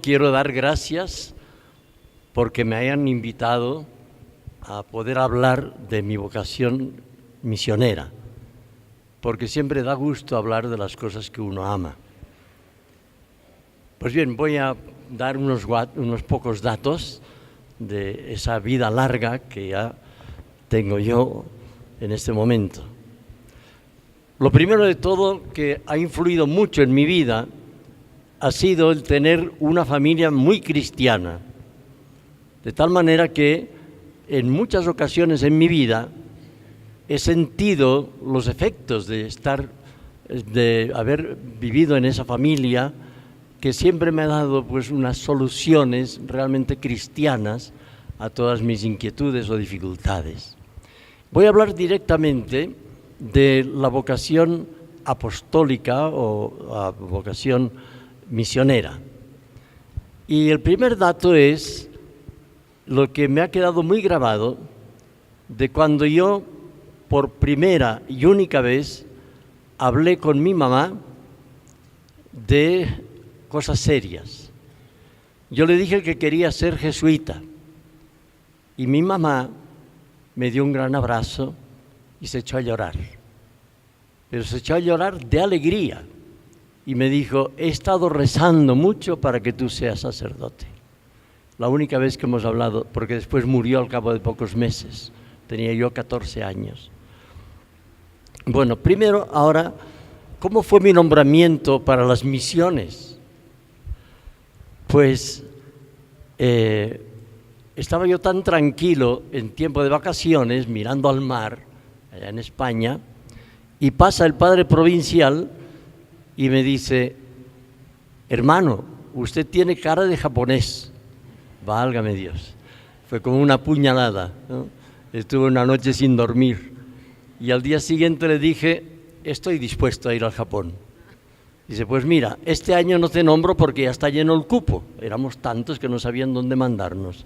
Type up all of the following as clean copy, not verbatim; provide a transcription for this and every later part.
quiero dar gracias porque me hayan invitado a poder hablar de mi vocación misionera, porque siempre da gusto hablar de las cosas que uno ama. Pues bien, voy a dar unos pocos datos de esa vida larga que ya tengo yo en este momento. Lo primero de todo que ha influido mucho en mi vida ha sido el tener una familia muy cristiana, de tal manera que en muchas ocasiones en mi vida he sentido los efectos de haber vivido en esa familia, que siempre me ha dado pues unas soluciones realmente cristianas a todas mis inquietudes o dificultades. Voy a hablar directamente de la vocación apostólica o vocación misionera. Y el primer dato es lo que me ha quedado muy grabado de cuando yo por primera y única vez hablé con mi mamá de cosas serias. Yo le dije que quería ser jesuita y mi mamá me dio un gran abrazo y se echó a llorar. Pero se echó a llorar de alegría y me dijo: he estado rezando mucho para que tú seas sacerdote. La única vez que hemos hablado, porque después murió al cabo de pocos meses. Tenía yo 14 años. Bueno, primero, ahora, ¿cómo fue mi nombramiento para las misiones? Pues estaba yo tan tranquilo en tiempo de vacaciones, mirando al mar, allá en España, y pasa el padre provincial y me dice: hermano, usted tiene cara de japonés. Válgame Dios. Fue como una puñalada, ¿no? Estuve una noche sin dormir y al día siguiente le dije: estoy dispuesto a ir al Japón. Dice: pues mira, este año no te nombro porque ya está lleno el cupo. Éramos tantos que no sabían dónde mandarnos.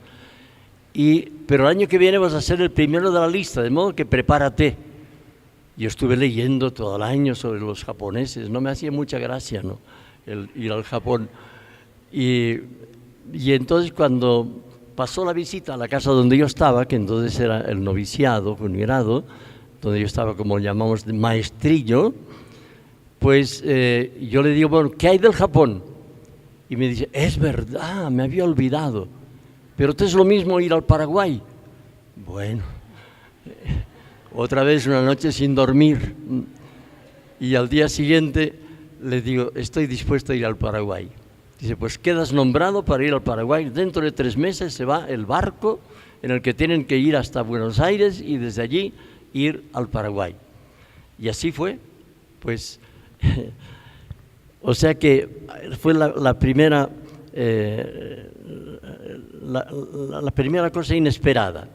Pero el año que viene vas a ser el primero de la lista, de modo que prepárate. Yo estuve leyendo todo el año sobre los japoneses, no me hacía mucha gracia, ¿no?, el ir al Japón. Y entonces cuando pasó la visita a la casa donde yo estaba, que entonces era el noviciado, juniorado, donde yo estaba, como llamamos, maestrillo, pues yo le digo: bueno, ¿qué hay del Japón? Y me dice: es verdad, me había olvidado, pero es lo mismo ir al Paraguay. Bueno, otra vez una noche sin dormir, y al día siguiente le digo: estoy dispuesto a ir al Paraguay. Dice: pues quedas nombrado para ir al Paraguay. Dentro de 3 meses se va el barco en el que tienen que ir hasta Buenos Aires y desde allí ir al Paraguay. Y así fue, pues, o sea que fue la primera cosa inesperada.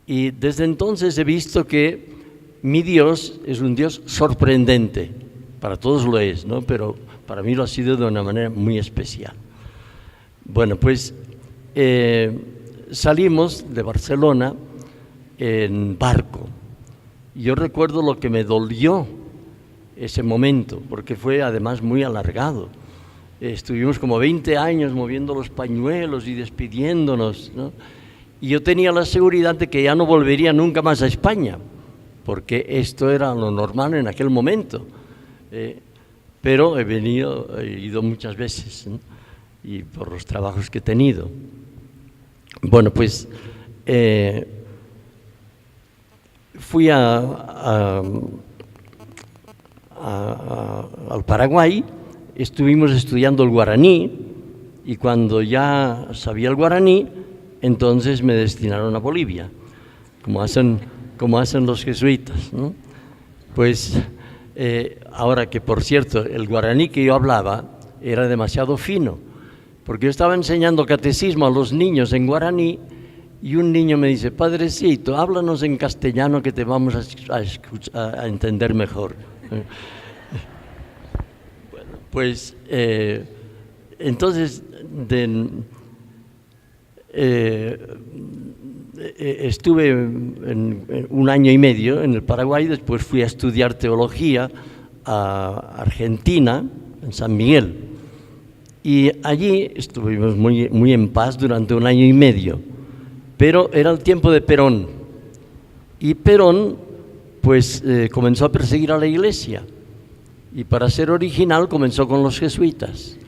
Y desde entonces he visto que mi Dios es un Dios sorprendente. Para todos lo es, ¿no?, pero para mí lo ha sido de una manera muy especial. Bueno, pues salimos de Barcelona en barco. Yo recuerdo lo que me dolió ese momento, porque fue además muy alargado. Estuvimos como 20 años moviendo los pañuelos y despidiéndonos, ¿no? Y yo tenía la seguridad de que ya no volvería nunca más a España, porque esto era lo normal en aquel momento. Pero he ido muchas veces, ¿no?, y por los trabajos que he tenido. Bueno, pues fui al Paraguay, estuvimos estudiando el guaraní, y cuando ya sabía el guaraní, entonces me destinaron a Bolivia, como hacen los jesuitas, ¿no? Pues ahora que, por cierto, el guaraní que yo hablaba era demasiado fino, porque yo estaba enseñando catecismo a los niños en guaraní y un niño me dice: padrecito, háblanos en castellano que te vamos a entender mejor. Bueno, pues entonces estuve un año y medio en el Paraguay. Después fui a estudiar teología a Argentina, en San Miguel, Y allí estuvimos muy en paz durante 1 año y medio, pero era el tiempo de Perón, y Perón pues comenzó a perseguir a la Iglesia, y para ser original comenzó con los jesuitas,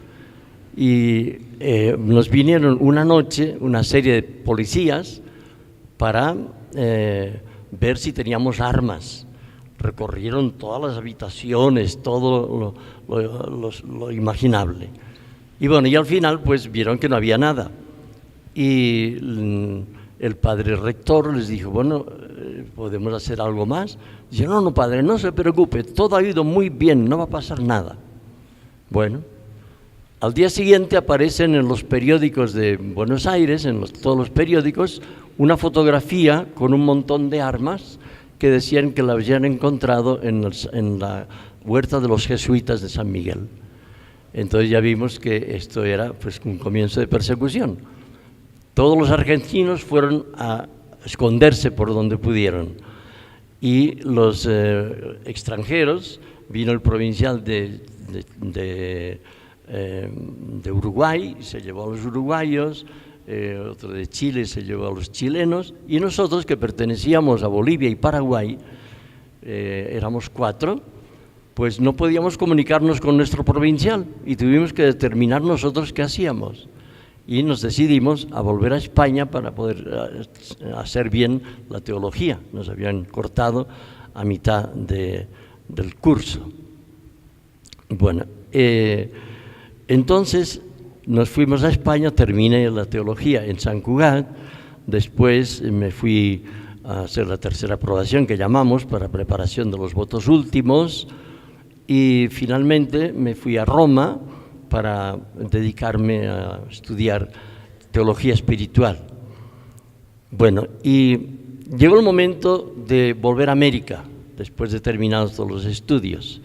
y nos vinieron una noche una serie de policías para ver si teníamos armas. Recorrieron todas las habitaciones, todo lo imaginable. Y bueno, y al final pues vieron que no había nada. Y el padre rector les dijo, bueno, ¿podemos hacer algo más? Dice, no, no, padre, no se preocupe, todo ha ido muy bien, no va a pasar nada. Bueno, al día siguiente aparecen en los periódicos de Buenos Aires, todos los periódicos, una fotografía con un montón de armas que decían que la habían encontrado en la huerta de los jesuitas de San Miguel. Entonces ya vimos que esto era pues un comienzo de persecución. Todos los argentinos fueron a esconderse por donde pudieron, y los extranjeros, vino el provincial de Uruguay, se llevó a los uruguayos, otro de Chile se llevó a los chilenos, y nosotros, que pertenecíamos a Bolivia y Paraguay, éramos 4, pues no podíamos comunicarnos con nuestro provincial y tuvimos que determinar nosotros qué hacíamos. Y nos decidimos a volver a España para poder hacer bien la teología. Nos habían cortado a mitad del curso. Bueno, entonces nos fuimos a España, terminé la teología en San Cugat, después me fui a hacer la tercera aprobación que llamamos para preparación de los votos últimos, y finalmente me fui a Roma para dedicarme a estudiar teología espiritual. Bueno, y llegó el momento de volver a América, después de terminados todos los estudios.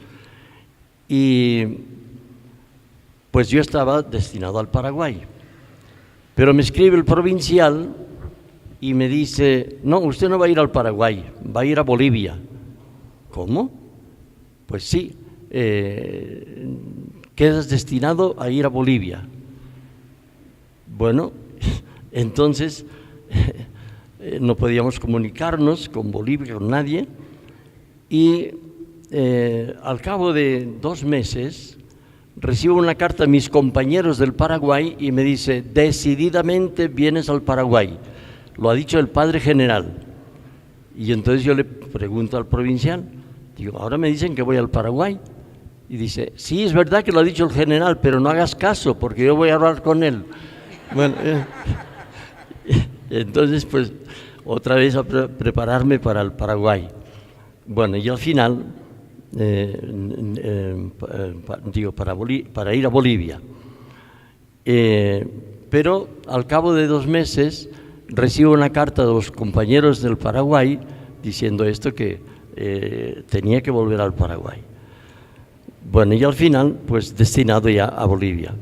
Y pues yo estaba destinado al Paraguay. Pero me escribe el provincial y me dice, no, usted no va a ir al Paraguay, va a ir a Bolivia. ¿Cómo? Pues sí. Quedas destinado a ir a Bolivia. Bueno, entonces no podíamos comunicarnos con Bolivia, con nadie, y al cabo de 2 meses recibo una carta de mis compañeros del Paraguay y me dice, decididamente vienes al Paraguay, lo ha dicho el padre general. Y entonces yo le pregunto al provincial, digo, ahora me dicen que voy al Paraguay. Y dice, sí, es verdad que lo ha dicho el general, pero no hagas caso, porque yo voy a hablar con él. Bueno, entonces, pues, otra vez a prepararme para el Paraguay. Bueno, y al final, para ir a Bolivia. Pero al cabo de 2 meses, recibo una carta de los compañeros del Paraguay diciendo esto, que tenía que volver al Paraguay. Bueno, y al final, pues destinado ya a Bolivia.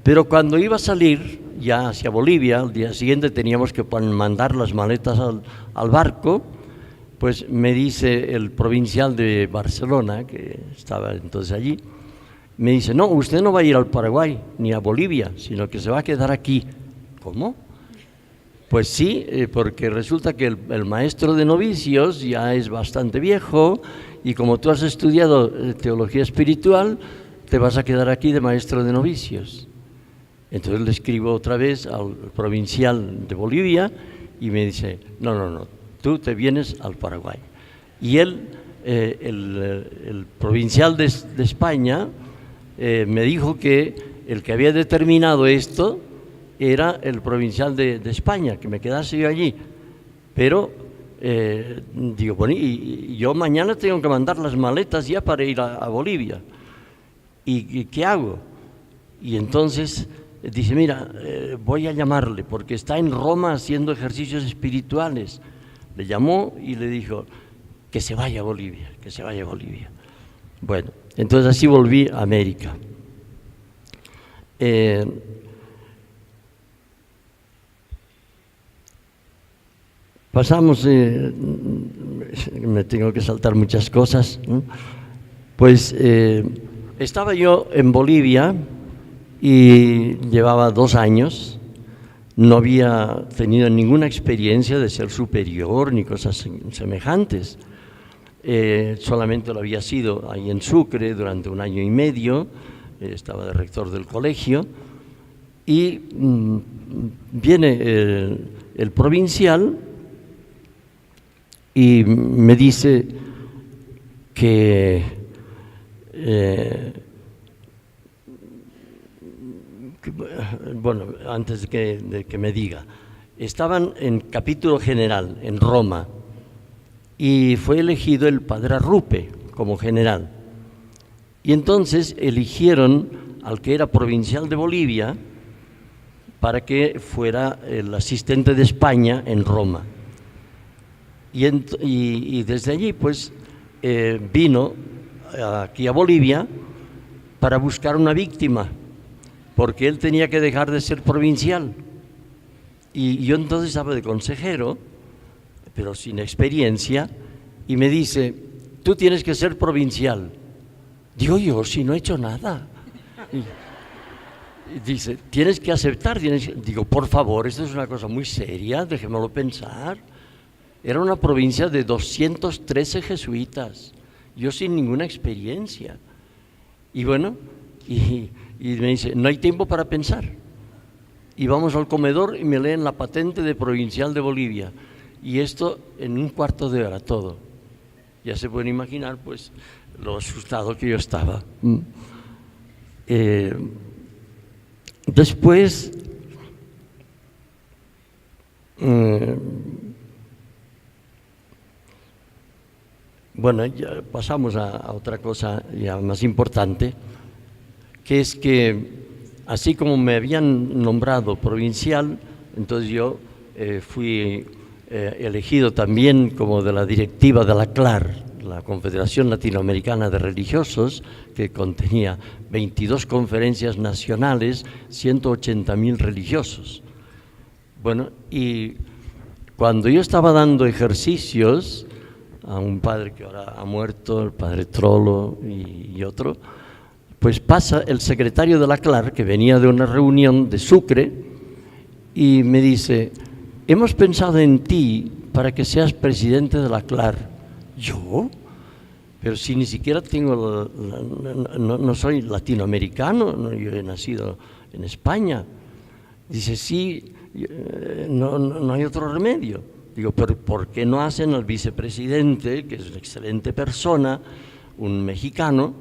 Pero cuando iba a salir ya hacia Bolivia, al día siguiente teníamos que mandar las maletas al barco, pues me dice el provincial de Barcelona, que estaba entonces allí, me dice, no, usted no va a ir al Paraguay ni a Bolivia, sino que se va a quedar aquí. ¿Cómo? Pues sí, porque resulta que el maestro de novicios ya es bastante viejo, y como tú has estudiado teología espiritual, te vas a quedar aquí de maestro de novicios. Entonces le escribo otra vez al provincial de Bolivia y me dice, no, tú te vienes al Paraguay. Y él, el provincial de España, me dijo que el que había determinado esto era el provincial de España, que me quedase yo allí. Pero digo, bueno, y yo mañana tengo que mandar las maletas ya para ir a Bolivia. ¿Y qué hago? Y entonces dice, mira, voy a llamarle porque está en Roma haciendo ejercicios espirituales. Le llamó y le dijo que se vaya a Bolivia, que se vaya a Bolivia. Bueno, entonces así volví a América. Pasamos, me tengo que saltar muchas cosas, ¿no? Pues estaba yo en Bolivia y llevaba 2 años, no había tenido ninguna experiencia de ser superior ni cosas semejantes. Solamente lo había sido ahí en Sucre durante 1 año y medio, estaba de rector del colegio, y viene el provincial y me dice que bueno, antes de que me diga, estaban en capítulo general en Roma y fue elegido el padre Arrupe como general. Y entonces eligieron al que era provincial de Bolivia para que fuera el asistente de España en Roma. Y desde allí pues vino aquí a Bolivia para buscar una víctima, porque él tenía que dejar de ser provincial. Y yo entonces estaba de consejero, pero sin experiencia, y me dice, tú tienes que ser provincial. Digo yo, si no he hecho nada. Y dice, tienes que aceptar. Digo, por favor, esto es una cosa muy seria, déjemelo pensar. Era una provincia de 213 jesuitas, yo sin ninguna experiencia. Y bueno, y me dice, no hay tiempo para pensar. Y vamos al comedor y me leen la patente de provincial de Bolivia. Y esto en 1/4 de hora, todo. Ya se pueden imaginar, pues, lo asustado que yo estaba. Después, bueno, ya pasamos a otra cosa ya más importante, que es que así como me habían nombrado provincial, entonces yo fui elegido también como de la directiva de la CLAR, la Confederación Latinoamericana de Religiosos, que contenía 22 conferencias nacionales, 180.000 religiosos. Bueno, y cuando yo estaba dando ejercicios a un padre que ahora ha muerto, el padre Trollo y otro, pues pasa el secretario de la CLAR, que venía de una reunión de Sucre, y me dice, hemos pensado en ti para que seas presidente de la CLAR. ¿Yo? Pero si ni siquiera tengo, no soy latinoamericano, yo he nacido en España. Dice, sí, no hay otro remedio. Digo, pero ¿por qué no hacen al vicepresidente, que es una excelente persona, un mexicano?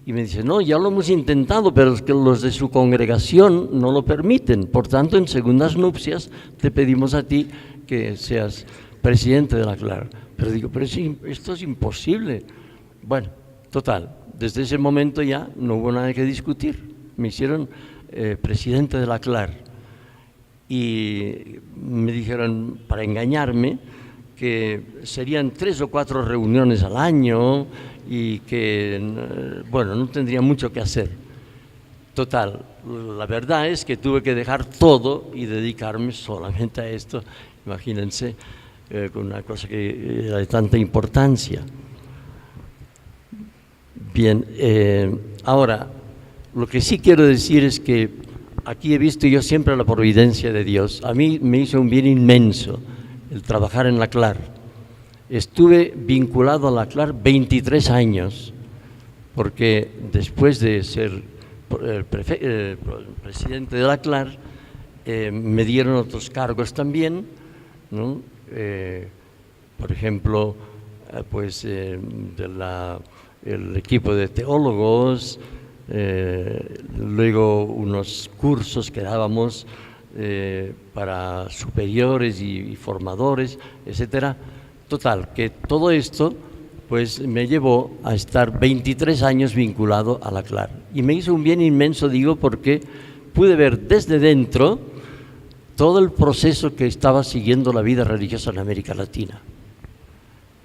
Y me dice, no, ya lo hemos intentado, pero es que los de su congregación no lo permiten. Por tanto, en segundas nupcias te pedimos a ti que seas presidente de la CLAR. Pero digo, pero esto es imposible. Bueno, total, desde ese momento ya no hubo nada que discutir. Me hicieron presidente de la CLAR. Y me dijeron, para engañarme, que serían 3 o 4 reuniones al año y que, bueno, no tendría mucho que hacer. Total, la verdad es que tuve que dejar todo y dedicarme solamente a esto. Imagínense, con una cosa que era de tanta importancia. Bien, ahora, lo que sí quiero decir es que aquí he visto yo siempre la providencia de Dios. A mí me hizo un bien inmenso el trabajar en la CLAR. Estuve vinculado a la CLAR 23 años, porque después de ser presidente de la CLAR, me dieron otros cargos también, ¿no? Por ejemplo, pues el equipo de teólogos, luego unos cursos que dábamos para superiores y formadores, etcétera. Total, que todo esto pues me llevó a estar 23 años vinculado a la CLAR. Y me hizo un bien inmenso, digo, porque pude ver desde dentro todo el proceso que estaba siguiendo la vida religiosa en América Latina.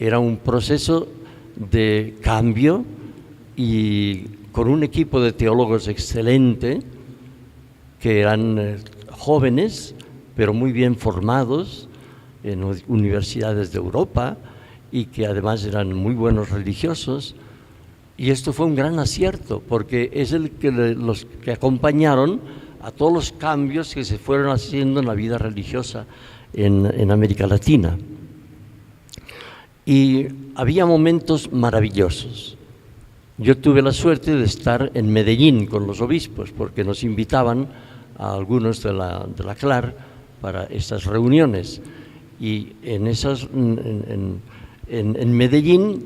Era un proceso de cambio y con un equipo de teólogos excelente, que eran jóvenes, pero muy bien formados en universidades de Europa y que además eran muy buenos religiosos. Y esto fue un gran acierto, porque es los que acompañaron a todos los cambios que se fueron haciendo en la vida religiosa en América Latina. Y había momentos maravillosos. Yo tuve la suerte de estar en Medellín con los obispos, porque nos invitaban a algunos de la CLAR para estas reuniones. Y en Medellín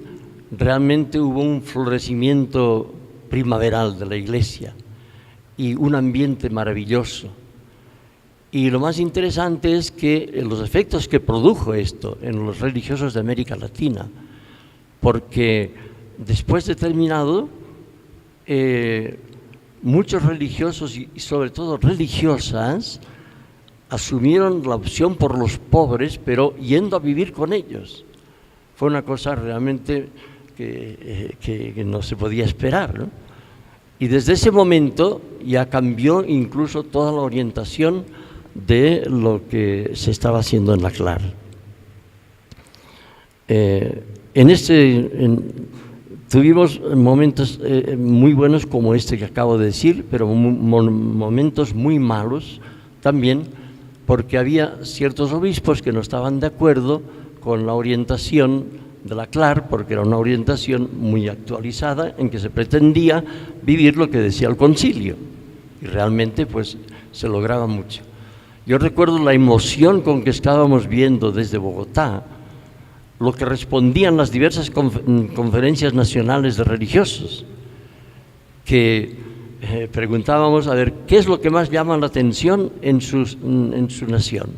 realmente hubo un florecimiento primaveral de la Iglesia y un ambiente maravilloso. Y lo más interesante es que los efectos que produjo esto en los religiosos de América Latina, porque después de terminado, muchos religiosos y sobre todo religiosas asumieron la opción por los pobres, pero yendo a vivir con ellos. Fue una cosa realmente que no se podía esperar, ¿no? Y desde ese momento ya cambió incluso toda la orientación de lo que se estaba haciendo en la CLAR. Tuvimos momentos muy buenos como este que acabo de decir, pero momentos muy malos también, porque había ciertos obispos que no estaban de acuerdo con la orientación de la CLAR, porque era una orientación muy actualizada en que se pretendía vivir lo que decía el concilio, y realmente pues se lograba mucho. Yo recuerdo la emoción con que estábamos viendo desde Bogotá lo que respondían las diversas conferencias nacionales de religiosos, que preguntábamos a ver qué es lo que más llama la atención en su nación.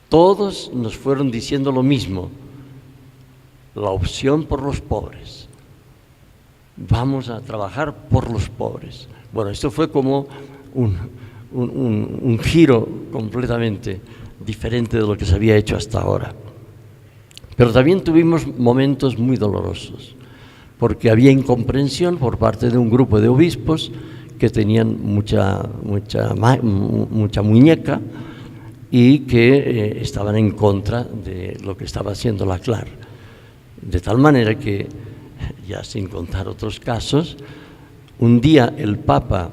Todos nos fueron diciendo lo mismo: la opción por los pobres. Vamos a trabajar por los pobres. Bueno, esto fue como un giro completamente diferente de lo que se había hecho hasta ahora. Pero también tuvimos momentos muy dolorosos, porque había incomprensión por parte de un grupo de obispos que tenían mucha muñeca y que estaban en contra de lo que estaba haciendo la CLAR. De tal manera que, ya sin contar otros casos, un día el Papa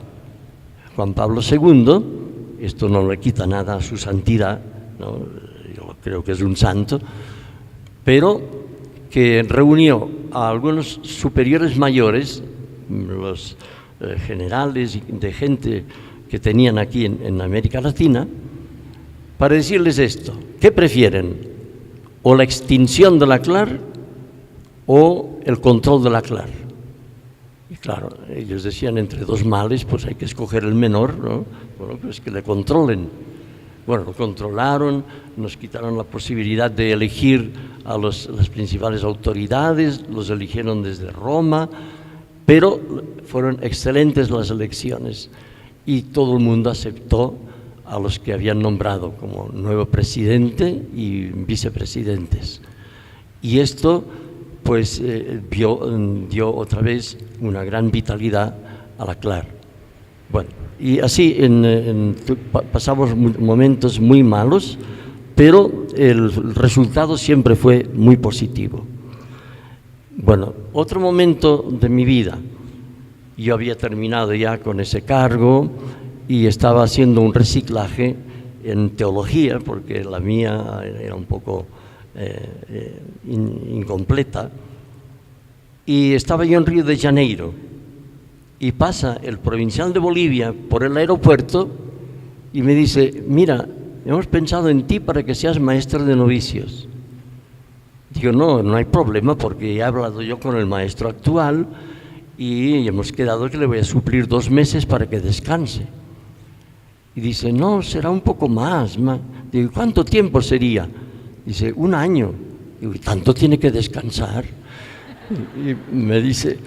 Juan Pablo II, esto no le quita nada a su santidad, ¿no? Yo creo que es un santo, pero que reunió a algunos superiores mayores, los generales de gente que tenían aquí en América Latina, para decirles esto: ¿qué prefieren? ¿O la extinción de la CLAR o el control de la CLAR? Y claro, ellos decían, entre dos males pues hay que escoger el menor, ¿no? Bueno, pues que le controlen. Bueno, lo controlaron, nos quitaron la posibilidad de elegir a las principales autoridades, los eligieron desde Roma, pero fueron excelentes las elecciones y todo el mundo aceptó a los que habían nombrado como nuevo presidente y vicepresidentes. Y esto pues dio otra vez una gran vitalidad a la CLAR. Bueno, y así pasamos momentos muy malos, pero el resultado siempre fue muy positivo. Bueno, otro momento de mi vida, yo había terminado ya con ese cargo y estaba haciendo un reciclaje en teología, porque la mía era un poco incompleta, y estaba yo en Río de Janeiro, y pasa el provincial de Bolivia por el aeropuerto y me dice: mira, hemos pensado en ti para que seas maestro de novicios. Digo, no hay problema, porque he hablado yo con el maestro actual y hemos quedado que le voy a suplir 2 meses para que descanse. Y dice: no, será un poco más. Digo, ¿cuánto tiempo sería? Dice: 1 año. Digo, ¿y tanto tiene que descansar? Y me dice: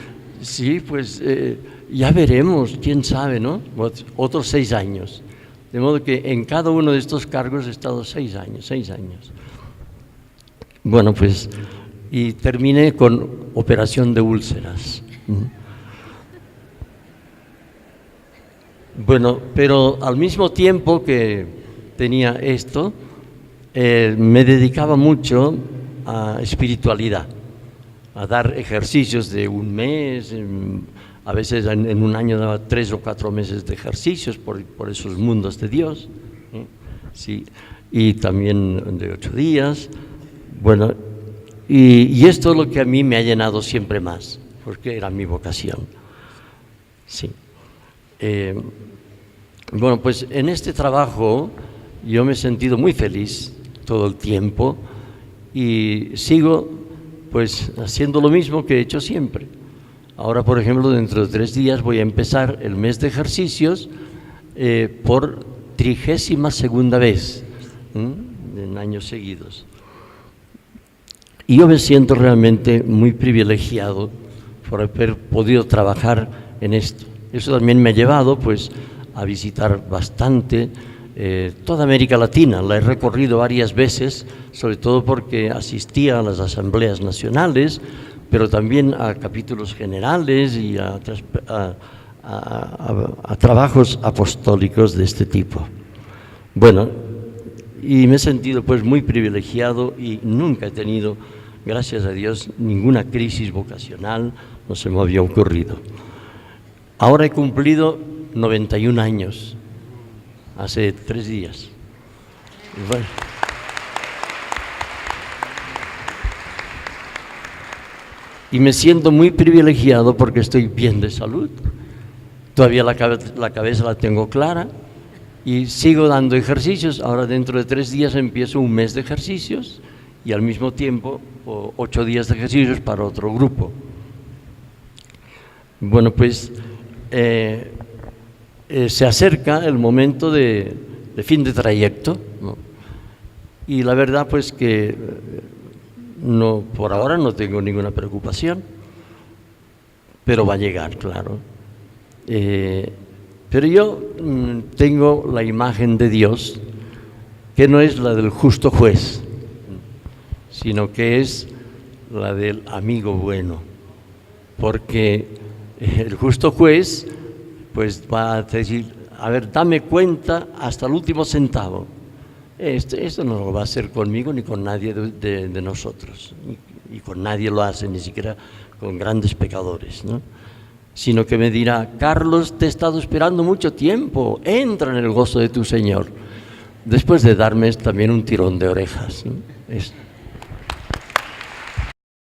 sí, pues ya veremos, quién sabe, ¿no? Otros 6 años. De modo que en cada uno de estos cargos he estado 6 años. Bueno, pues, y terminé con operación de úlceras. Bueno, pero al mismo tiempo que tenía esto, me dedicaba mucho a espiritualidad. a dar ejercicios de un mes, a veces en un año daba 3 o 4 meses de ejercicios por esos mundos de Dios, sí, y también de 8 días. Bueno, y esto es lo que a mí me ha llenado siempre más, porque era mi vocación. Sí. Bueno, pues en este trabajo yo me he sentido muy feliz todo el tiempo y sigo pues haciendo lo mismo que he hecho siempre. Ahora, por ejemplo, dentro de 3 días voy a empezar el mes de ejercicios por 32ª vez en años seguidos. Y yo me siento realmente muy privilegiado por haber podido trabajar en esto. Eso también me ha llevado pues a visitar bastante toda América Latina. La he recorrido varias veces, sobre todo porque asistía a las asambleas nacionales, pero también a capítulos generales y a trabajos apostólicos de este tipo. Bueno, y me he sentido pues muy privilegiado y nunca he tenido, gracias a Dios, ninguna crisis vocacional, no se me había ocurrido. Ahora he cumplido 91 años, hace 3 días. Bueno. Y me siento muy privilegiado porque estoy bien de salud. Todavía la cabeza la tengo clara y sigo dando ejercicios. Ahora dentro de 3 días empiezo un mes de ejercicios y al mismo tiempo 8 días de ejercicios para otro grupo. Bueno, pues se acerca el momento de fin de trayecto, ¿no? Y la verdad pues que no, por ahora no tengo ninguna preocupación, pero va a llegar, claro. Pero yo tengo la imagen de Dios, que no es la del justo juez, sino que es la del amigo bueno, porque el justo juez pues va a decir, a ver, dame cuenta hasta el último centavo. Esto no lo va a hacer conmigo ni con nadie de nosotros, y con nadie lo hace, ni siquiera con grandes pecadores, ¿no? Sino que me dirá, Carlos, te he estado esperando mucho tiempo, entra en el gozo de tu Señor, después de darme también un tirón de orejas, ¿no?